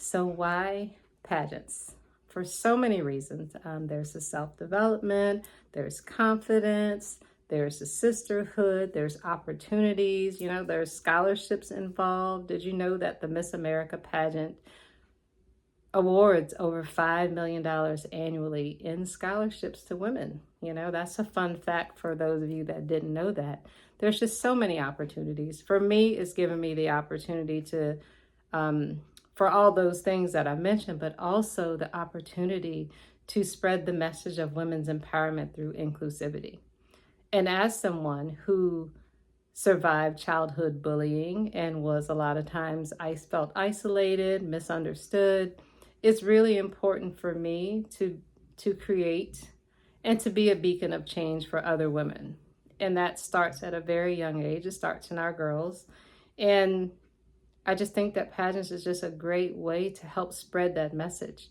So why pageants? For so many reasons. There's the self-development, there's confidence, there's the sisterhood, there's opportunities, there's scholarships involved. Did you know that the Miss America pageant awards over $5 million annually in scholarships to women? That's a fun fact for those of you that didn't know that. There's just so many opportunities. For me, it's given me the opportunity to, for all those things that I mentioned, but also the opportunity to spread the message of women's empowerment through inclusivity. And as someone who survived childhood bullying and was a lot of times I felt isolated, misunderstood, it's really important for me to create and to be a beacon of change for other women. And that starts at a very young age. It starts in our girls. And I just think that pageants is just a great way to help spread that message.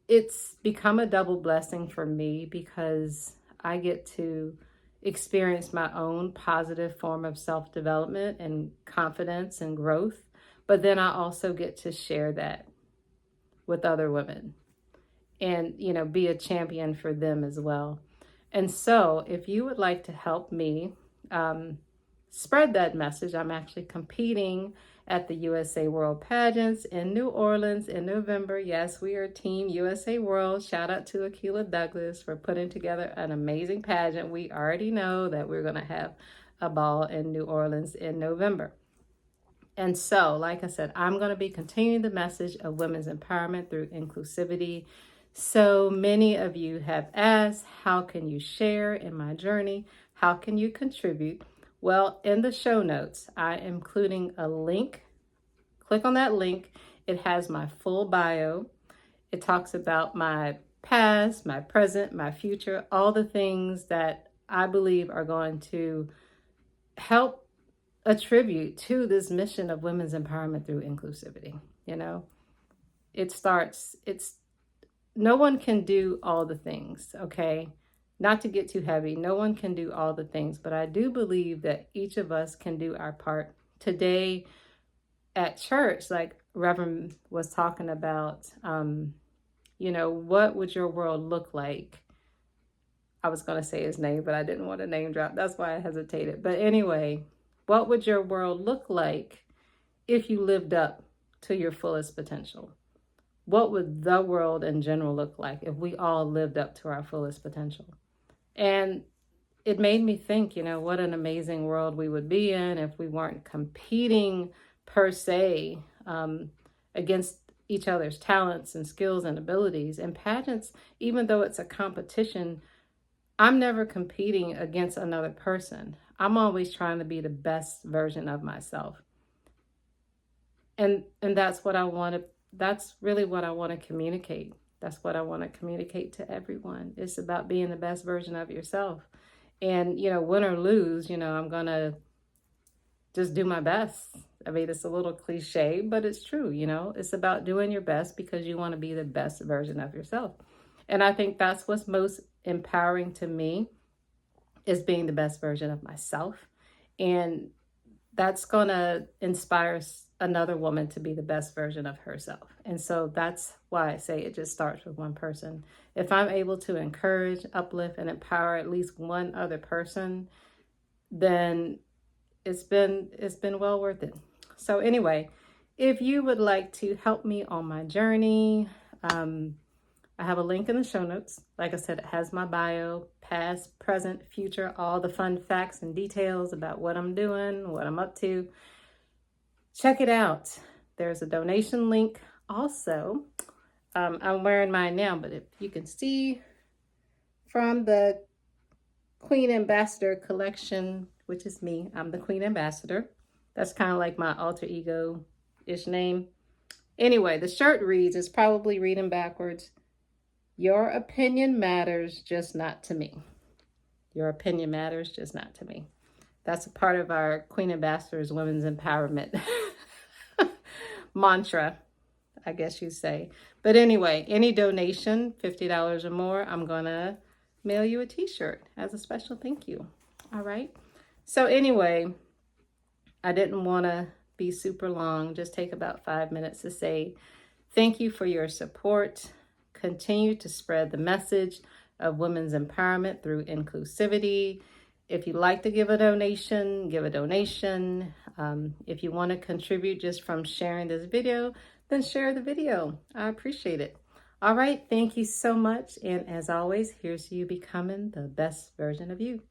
It's become a double blessing for me because I get to experience my own positive form of self-development and confidence and growth. But then I also get to share that with other women and, be a champion for them as well. And so if you would like to help me spread that message, I'm actually competing at the USA World Pageants in New Orleans in November. Yes, we are Team USA World. Shout out to Akila Douglas for putting together an amazing pageant. We already know that we're going to have a ball in New Orleans in November. And so, like I said, I'm going to be continuing the message of women's empowerment through inclusivity. So many of you have asked, how can you share in my journey? How can you contribute? Well, in the show notes, I am including a link. Click on that link. It has my full bio. It talks about my past, my present, my future, all the things that I believe are going to help attribute to this mission of women's empowerment through inclusivity. No one can do all the things, okay? Not to get too heavy, no one can do all the things, but I do believe that each of us can do our part. Today at church, like Reverend was talking about, what would your world look like? I was going to say his name, but I didn't want to name drop. That's why I hesitated. But anyway, what would your world look like if you lived up to your fullest potential? What would the world in general look like if we all lived up to our fullest potential? And it made me think, what an amazing world we would be in if we weren't competing per se against each other's talents and skills and abilities. And pageants, even though it's a competition, I'm never competing against another person. I'm always trying to be the best version of myself. And that's what I want to, that's really what I want to communicate. That's what I want to communicate to everyone. It's about being the best version of yourself. And, win or lose, I'm going to just do my best. I mean, it's a little cliche, but it's true. It's about doing your best because you want to be the best version of yourself. And I think that's what's most empowering to me, is being the best version of myself. And that's going to inspire another woman to be the best version of herself. And so that's why I say it just starts with one person. If I'm able to encourage, uplift, and empower at least one other person, then it's been well worth it. So anyway, if you would like to help me on my journey, I have a link in the show notes. Like I said, it has my bio, past, present, future, all the fun facts and details about what I'm doing, what I'm up to. Check it out. There's a donation link also. I'm wearing mine now, but if you can see from the Queen Ambassador collection, which is me, I'm the Queen Ambassador. That's kind of like my alter ego-ish name. Anyway, the shirt reads, it's probably reading backwards, your opinion matters, just not to me. Your opinion matters, just not to me. That's a part of our Queen Ambassador's Women's Empowerment mantra, I guess you'd say. But anyway, any donation, $50 or more, I'm going to mail you a t-shirt as a special thank you. All right. So anyway, I didn't want to be super long, just take about 5 minutes to say Thank you for your support. Continue to spread the message of women's empowerment through inclusivity. If you'd like to give a donation, give a donation. If you want to contribute just from sharing this video, then share the video. I appreciate it. All right, thank you so much. And as always, here's to you becoming the best version of you.